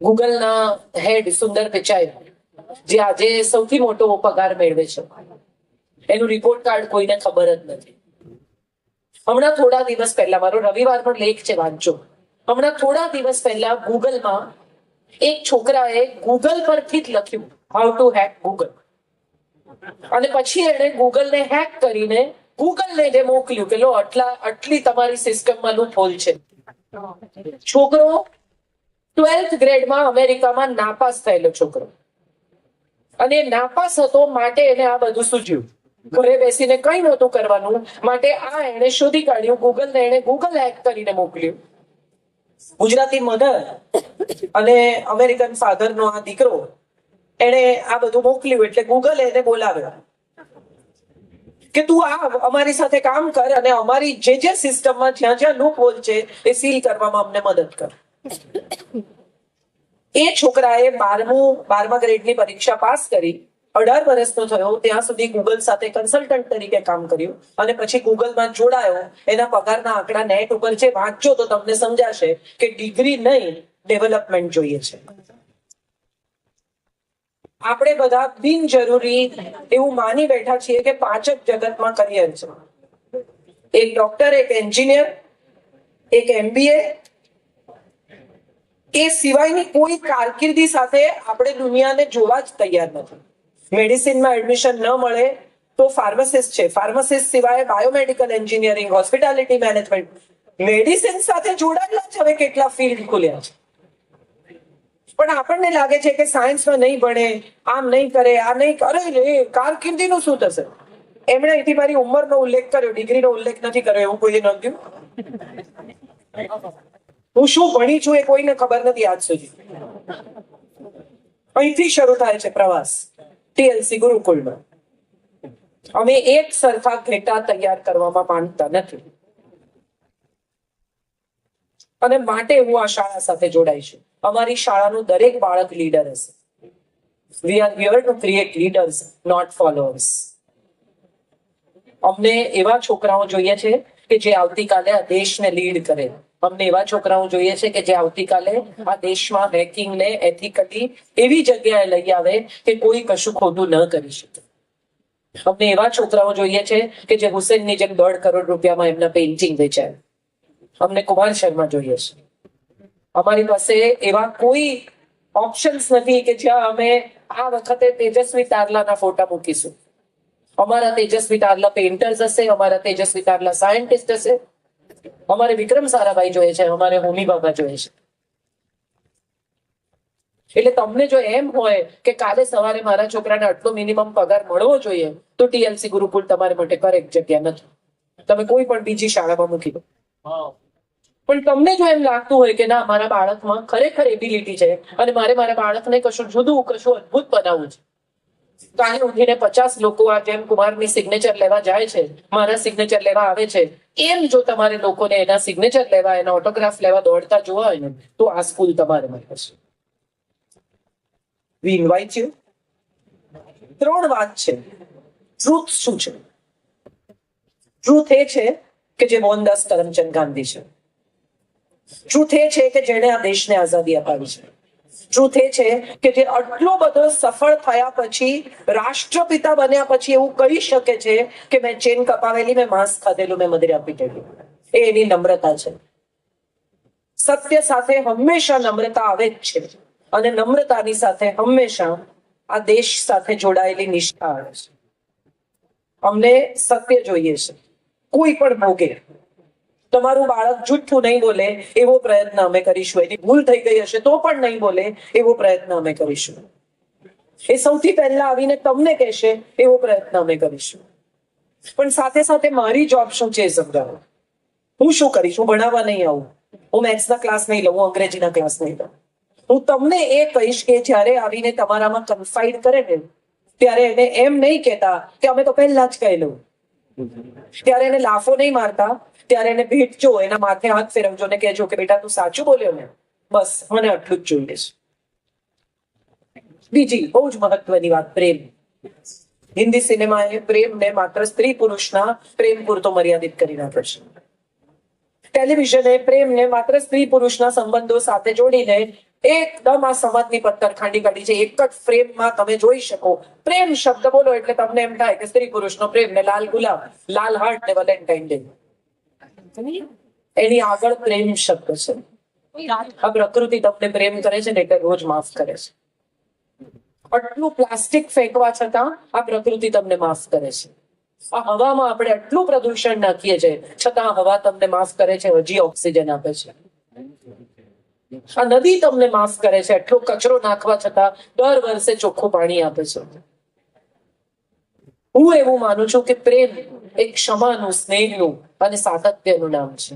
ગૂગલના હેડ સુંદર પિચાઈ, જે આજે સૌથી મોટો પગાર મેળવે છે, એનું રિપોર્ટ કાર્ડ કોઈને ખબર જ નથી. હમણાં થોડા દિવસ પહેલા, મારો રવિવારનો લેખ છે, વાંચજો. હમણાં થોડા દિવસ પહેલા ગૂગલમાં એક છોકરાએ ગૂગલ પરથી જ લખ્યું હાઉ ટુ હેક ગૂગલ, અને પછી એણે ગૂગલને હેક કરીને ગૂગલને જે મોકલ્યું કે લો આટલી તમારી સિસ્ટમમાં લૂપ હોલ છે. છોકરો 12th ગ્રેડમાં અમેરિકામાં નાપાસ થયેલો છોકરો, અને નાપાસ હતો માટે એને આ બધું સૂઝ્યું. ઘરે બેસીને કઈ નહોતું કરવાનું, માટે આ એને શોધી કાઢ્યું. ગૂગલને એને ગૂગલ હેક કરીને મોકલ્યું. ગુજરાતી મધર અને અમેરિકન ફાધર નો આ દીકરો, એને આ બધું મોકલ્યું. એટલે ગૂગલે એને બોલાવ્યો કે તું આ અમારી સાથે કામ કર અને અમારી જે સિસ્ટમમાં જ્યાં જ્યાં લૂપ હોલ છે એ સીલ કરવામાં અમને મદદ કર. એ છોકરાએ 12મા ગ્રેડની પરીક્ષા પાસ કરી, 18 વર્ષનો થયો ત્યાં સુધી ગૂગલ સાથે કન્સલ્ટન્ટ તરીકે કામ કર્યું, અને પછી ગૂગલમાં જોડાયો. એના પગારના આંકડા નેટ ઉપર જે વાંચજો તો તમને સમજાશે કે ડિગ્રી નહીં, ડેવલપમેન્ટ જોઈએ છે. આપણે બધા બિનજરૂરી એવું માની બેઠા છીએ કે 5 જ જગતમાં કરિયર છે: એક ડોક્ટર, એક એન્જિનિયર, એક MBA. એ સિવાયની કોઈ કારકિર્દી સાથે આપણે દુનિયાને જોવા જ તૈયાર નથી. મેડિસિનમાં એડમિશન ન મળે તો ફાર્માસિસ્ટ છે, ફાર્માસિસ્ટ સિવાય biomedical engineering, hospitality management. Medicine સાથે જોડાયેલા જ હવે કેટલા ફિલ્ડ ખુલ્યા છે. પણ આપણને લાગે છે કે સાયન્સમાં નહીં ભણે, આમ નહીં કરે, આ નહીં કરે, કારકિર્દીનું શું થશે? એમણે અહીંથી મારી ઉંમરનો ઉલ્લેખ કર્યો, ડિગ્રીનો ઉલ્લેખ નથી કર્યો. એવું કોઈએ નોંધ્યું? હું શું ભણી છું એ કોઈને ખબર નથી આજ સુધી. અહીંથી શરૂ થાય છે પ્રવાસ TLC ગુરુકુળમાં. અમે એક સરખા ઘેટા તૈયાર કરવામાં માંગતા નથી, અને માટે હું આ શાળા સાથે જોડાઈ છું. અમારી શાળાનું દરેક બાળક લીડર હશે. We are here to create leaders, not followers. અમને એવા છોકરાઓ જોઈએ છે કે જે આવતીકાલે આ દેશને લીડ કરે. અમને એવા છોકરાઓ જોઈએ છે કે જે આવતીકાલે આ દેશમાં હેકિંગને એથિકલી એવી જગ્યાએ લઈ આવે કે કોઈ કશું ખોટું ન કરી શકે. અમને એવા છોકરાઓ જોઈએ છે કે જે હુસેનની જેમ 1.5 કરોડ રૂપિયામાં એમના પેઇન્ટિંગ વેચાય. અમને કુમાર શર્મા જોઈએ છે. અમારી પાસે એવા કોઈ ઓપ્શન્સ નથી કે જ્યાં અમે આ વખતે તેજસ્વી તારલાના ફોટા મૂકીશું. અમારા તેજસ્વી તારલા પેઇન્ટર્સ હશે, અમારા તેજસ્વી તારલા સાયન્ટિસ્ટ હશે. અમારે વિક્રમ સારાભાઈ જોઈએ છે, અમારે હોમી બાબા જોઈએ છે. એટલે તમને જો એમ હોય કે કાલે સવારે મારા છોકરાને આટલો મિનિમમ પગાર મળવો જોઈએ, તો TLC ગુરુકુળ તમારા માટે કરેક્ટ જગ્યા નથી. તમે કોઈ પણ બીજી શાળામાં મૂકી દો. પણ તમને જો એમ લાગતું હોય કે ના, મારા બાળકમાં ખરેખર એબિલિટી છે અને મારા બાળકને કશું જુદું, કશું અદભુત બનાવવું છે, કાલે ઉઠીને 50 લોકો આ જેમ કુમારની સિગ્નેચર લેવા જાય છે, મારા સિગ્નેચર લેવા આવે છે, એમ જો તમારે લોકોને એના સિગ્નેચર લેવા, એના ઓટોગ્રાફ લેવા દોડતા જોવા હોય ને, તો આ સ્કૂલ તમારે માટે છે. We invite you. 3 વાત છે. ટ્રુથ શું છે? ટ્રુથ એ છે કે જે મોહનદાસ કરમચંદ ગાંધી છે. ટ્રુથ એ છે કે જેણે આ દેશને આઝાદી અપાવી છે. ટ્રુથ એ છે કે જે આટલો બધો સફળ થયા પછી, રાષ્ટ્રપિતા બન્યા પછી એવું કહી શકે છે કે મેં ચેન કપાવેલી, મેં માંસ ખાધેલું, મેં મદિરા પીધેલું. એ એની નમ્રતા છે. સત્ય સાથે હંમેશા નમ્રતા આવે જ છે, અને નમ્રતાની સાથે હંમેશા આ દેશ સાથે જોડાયેલી નિષ્ઠા આવે છે. અમને સત્ય જોઈએ છે, કોઈ પણ ભોગે. તમારું બાળક જુઠ્ઠું નહીં બોલે એવો પ્રયત્ન અમે કરીશું. એની ભૂલ થઈ ગઈ હશે તો પણ નહીં બોલે એવો પ્રયત્ન અમે કરીશું. એ સૌથી પહેલા આવીને તમને કહેશે એવો પ્રયત્ન અમે કરીશું. પણ સાથે સાથે મારી જોબ શું છે એ સમજાવો. હું શું કરીશ? હું ભણાવવા નહીં આવું, હું મેથ્સના ક્લાસ નહીં લઉં, હું અંગ્રેજીના ક્લાસ નહીં લઉં. હું તમને એ કહીશ કે જ્યારે આવીને તમારામાં કન્ફાઇડ કરે ને, ત્યારે એને એમ નહીં કહેતા કે અમે તો પહેલા જ કહેલું. ત્યારે એને લાફો નહીં મારતા, ત્યારે એને ભેટજો, એના માથે હાથ ફેરવજો ને કહેજો કે બેટા તું સાચું બોલ્યો ને, બસ મને આટલું જ જોઈએ છે. બીજી બહુ જ મહત્વની વાત, પ્રેમ. હિન્દી સિનેમાએ પ્રેમને માત્ર સ્ત્રી પુરુષના પ્રેમ પૂરતો મર્યાદિત કરી નાખ્યો છે. ટેલિવિઝને પ્રેમને માત્ર સ્ત્રી પુરુષના સંબંધો સાથે જોડીને એકદમ આ સમાજની પત્તર ખાંડી કાઢી છે. એક જ ફ્રેમમાં તમે જોઈ શકો, પ્રેમ શબ્દ બોલો એટલે તમને એમ થાય કે સ્ત્રી પુરુષનો પ્રેમ ને લાલ ગુલાબ, લાલ હાર્ટ ને વેલેન્ટાઇન ડે. એની આગળ પ્રેમ શબ્દ છે. આ પ્રકૃતિ તમને પ્રેમ કરે છે ને એટલે રોજ માફ કરે છે. આટલું પ્લાસ્ટિક ફેંકવા છતાં આ પ્રકૃતિ તમને માફ કરે છે. આ હવામાં આપણે આટલું પ્રદૂષણ નાખીએ છીએ છતાં હવા તમને માફ કરે છે, હજી ઓક્સિજન આપે છે. આ નદી તમને માફ કરે છે, એટલો કચરો નાખવા છતાં દર વર્ષે ચોખ્ખું પાણી આપે છે. હું એવું માનું છું કે પ્રેમ એક ક્ષમાનું, સ્નેહનું અને સાતત્યનું નામ છે.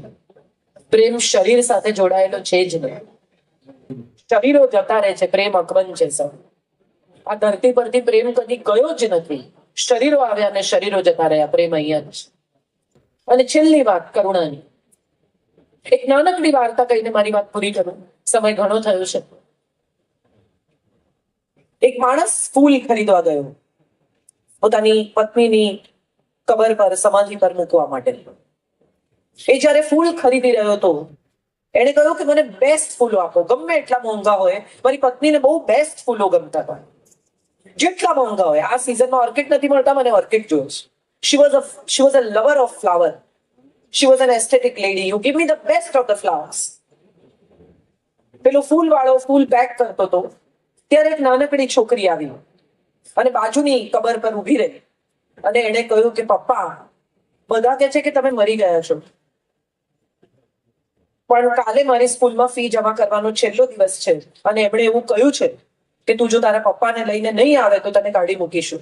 પ્રેમ શરીર સાથે જોડાયેલો છે જ નહીં. શરીરો જતા રહે છે, પ્રેમ અકબંધ છે. સર, આ ધરતી પરથી પ્રેમ કદી ગયો જ નથી. શરીરો આવ્યા અને શરીરો જતા રહ્યા, પ્રેમ અહીંયા જ. અને છેલ્લી વાત કરુણાની. એક નાનકડી વાર્તા કહીને મારી વાત પૂરી કરું, સમય ઘણો થયો છે. એક માણસ ફૂલ ખરીદવા ગયો પોતાની પત્નીની કબર પર, સમાધિ પર મૂકવા માટે. એ જયારે ફૂલ ખરીદી રહ્યો હતો, એને કહ્યું કે મને બેસ્ટ ફૂલો આપો, ગમે એટલા મોંઘા હોય. મારી પત્નીને બહુ બેસ્ટ ફૂલો ગમતા હતા, જેટલા મોંઘા હોય. આ સિઝનમાં ઓર્કિડ નથી મળતા, મને ઓર્કિડ જોઈએ છે. She was a lover of flower. She was an aesthetic lady. You give me the best of the flowers. પેલો ફૂલ વાળો ફૂલ પેક કરતો હતો ત્યારે એક નાનકડી છોકરી આવી અને બાજુની કબર પર ઊભી રહી અને એને કહ્યું કે પપ્પા, બધા કહે છે કે તમે મરી ગયા છો, પણ કાલે મારી સ્કૂલમાં ફી જમા કરવાનો છેલ્લો દિવસ છે અને એમણે એવું કહ્યું છે કે તું જો તારા પપ્પાને લઈને નહીં આવે તો તને કાઢી મૂકીશું.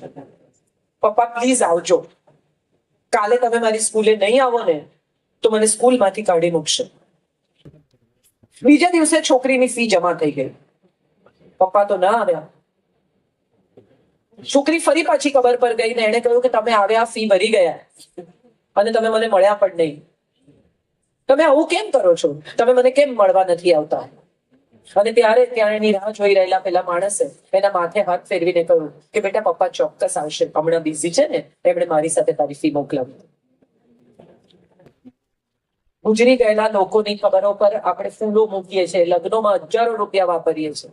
પપ્પા પ્લીઝ આવજો. કાલે તમે મારી સ્કૂલે નહીં આવો ને તો મને સ્કૂલમાંથી કાઢી મૂકશે. બીજા દિવસે છોકરીની ફી જમા થઈ ગઈ. પપ્પા તો ના આવ્યા. છોકરી ફરી પાછી કબર પર ગઈ ને એને કહ્યું કે તમે આવ્યા, ફી ભરી ગયા અને તમે મને મળ્યા પણ નહીં. તમે આવું કેમ કરો છો? તમે મને કેમ મળવા નથી આવતા? અને ત્યારે ત્યાં એની રાહ જોઈ રહેલા પેલા માણસે એના માથે હાથ ફેરવીને કહ્યું કે બેટા, પપ્પા ચોક્કસ આવશે, હમણાં બિઝી છે ને, એમણે મારી સાથે તારી ફી મોકલાવી. ગુજરી ગયેલા લોકોની કબરો પર આપણે ફૂલો મૂકીએ છીએ, લગ્નોમાં હજારો રૂપિયા વાપરીએ છીએ.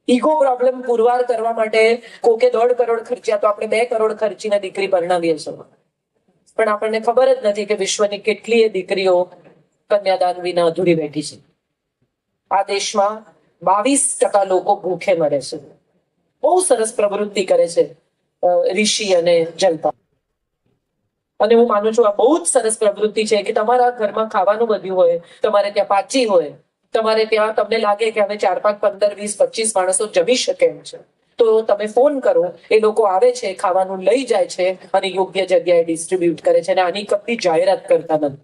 ઈગો પ્રોબ્લેમ પુરવાર કરવા માટે કોકે 1.5 કરોડ ખર્ચ્યા તો આપણે 2 કરોડ ખર્ચીને દીકરી પરણાવીએ છીએ. પણ આપણને ખબર જ નથી કે વિશ્વની કેટલીય દીકરીઓ કન્યાદાન વિના અધૂરી બેઠી છે. આ દેશમાં 22% લોકો ભૂખે મરે છે. બહુ સરસ પ્રવૃત્તિ કરે છે ઋષિ અને જલ્પા, અને હું માનું છું આ બહુ જ સરસ પ્રવૃત્તિ છે કે તમારા ઘરમાં ખાવાનું બધું હોય, તમારે ત્યાં પાચી હોય, તમારે ત્યાં તમને લાગે કે હવે 4, 5, 15, 20, 25 માણસો જમી શકે એમ છે, તો તમે ફોન કરો, એ લોકો આવે છે, ખાવાનું લઈ જાય છે અને યોગ્ય જગ્યાએ ડિસ્ટ્રીબ્યુટ કરે છે. અને આની કદી જાહેરાત કરતા નથી.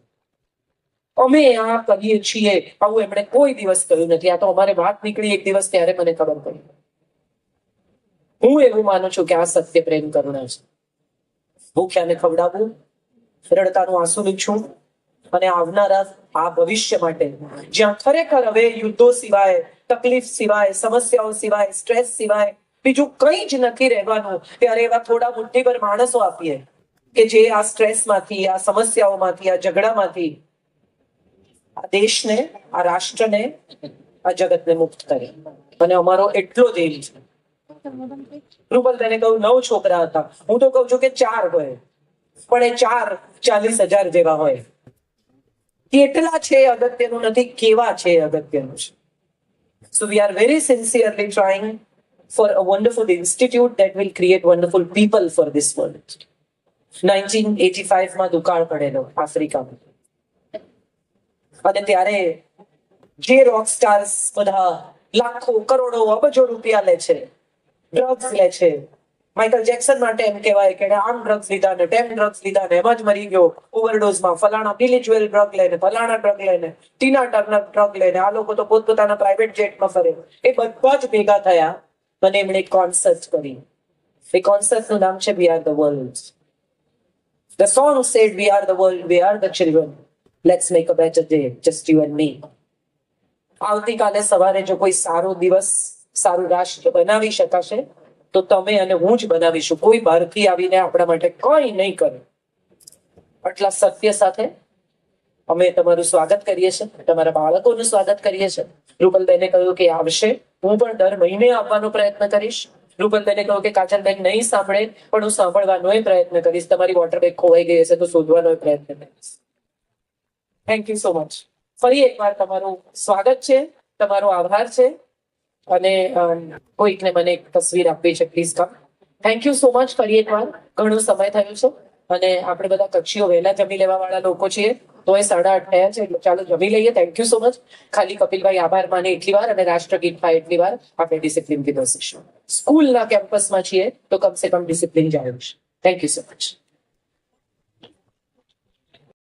અમે આ કરીએ છીએ આવું એમણે કોઈ દિવસ કહ્યું નથી. આ તો અમારે વાત નીકળી એક દિવસ ત્યારે મને ખબર પડી. હું એવું માનું છું કે આ સત્ય પ્રેમ કરુણા છે. ભૂખ્યાને ખવડાવવું, રડતાનું આંસુ લૂછવું અને આવનારા આ ભવિષ્ય માટે જ્યાં ખરેખર હવે યુદ્ધો સિવાય, તકલીફ સિવાય, સમસ્યાઓ સિવાય, સ્ટ્રેસ સિવાય બીજું કંઈ જ નથી રહેવાનું, ત્યારે એવા થોડા મુઠ્ઠીભર માણસો આપીએ કે જે આ સ્ટ્રેસમાંથી, આ સમસ્યાઓમાંથી, આ ઝઘડામાંથી આ દેશને, આ રાષ્ટ્રને, આ જગતને મુક્ત કરે. અને અમારો એટલો જ એમ છે. રૂબલ તેને કહું 9 છોકરા હતા, હું તો કહું છું કે 4 હોય, પણ એ 4 40,000 જેવા હોય. કેટલા છે અગત્યનું નથી, કેવા છે અગત્યનું છે. So we are very sincerely trying for a wonderful institute that will create wonderful people for this world. 1985 માં દુકાળ પડેલો આફ્રિકામાં, અને ત્યારે જે રોક સ્ટાર્સ બધા લાખો, કરોડો, અબજો રૂપિયા લે છે, ડ્રગ્સ લે છે. માઇકલ જેક્સન માટે એમ કહેવાય કે આમ ડ્રગ્સ લીધા ને તેમ ડ્રગ્સ લીધા ને એમાં જ મરી ગયો ઓવરડોઝમાં. ફલાણા બિલી જ્વેલ ડ્રગ લઈને, ફલાણા ડ્રગ લઈને, ટીના ટર્નર ડ્રગ લઈને. આ લોકો તો પોતપોતાના પ્રાઇવેટ જેટમાં ફરે. એ બધા જ ભેગા થયા અને એમણે એક કોન્સર્ટ કરી. એ કોન્સર્ટનું નામ છે we are the world. The song said we are the world, we are the children. Let's make a better day, just you and me. આવતીકાલે સવારે જો કોઈ સારો દિવસ, સારું રાષ્ટ્ર બનાવી શકાશે તો તમે અને હું જ બનાવીશું. કોઈ બહારથી આવીને આપણા માટે કંઈ નહીં કરે. આટલા સત્ય સાથે અમે તમારું સ્વાગત કરીએ છીએ, તમારા બાળકોનું સ્વાગત કરીએ છીએ. રૂપલબેને કહ્યું કે આવશે, હું પણ દર મહિને આવવાનો પ્રયત્ન કરીશ. રૂપલબેને કહ્યું કે કાજલબેન નહીં સાંભળે પણ હું સાંભળવાનો પ્રયત્ન કરીશ. તમારી વોટર બેગ ખોવાઈ ગઈ હશે તો શોધવાનો પ્રયત્ન કરીશ. Thank you so much. ફરી એકવાર તમારું સ્વાગત છે, તમારો આભાર છે. અને કોઈકને મને એક તસવીર આપવી છે, please come. Thank you so much. ફરી એકવાર ઘણો સમય થયો છે અને આપણે બધા કક્ષીઓ વહેલા જમી લેવા વાળા લોકો છીએ, તો એ 8:30 થયા છે, એટલે ચાલો જમી લઈએ. Thank you so much. ખાલી કપિલભાઈ આભાર માને એટલી વાર અને રાષ્ટ્રગીત થાય એટલી વાર આપણે ડિસિપ્લિનથી બેસીશું. સ્કૂલના કેમ્પસમાં છીએ તો કમસે કમ ડિસિપ્લિન જાળવીશું. Thank you so much.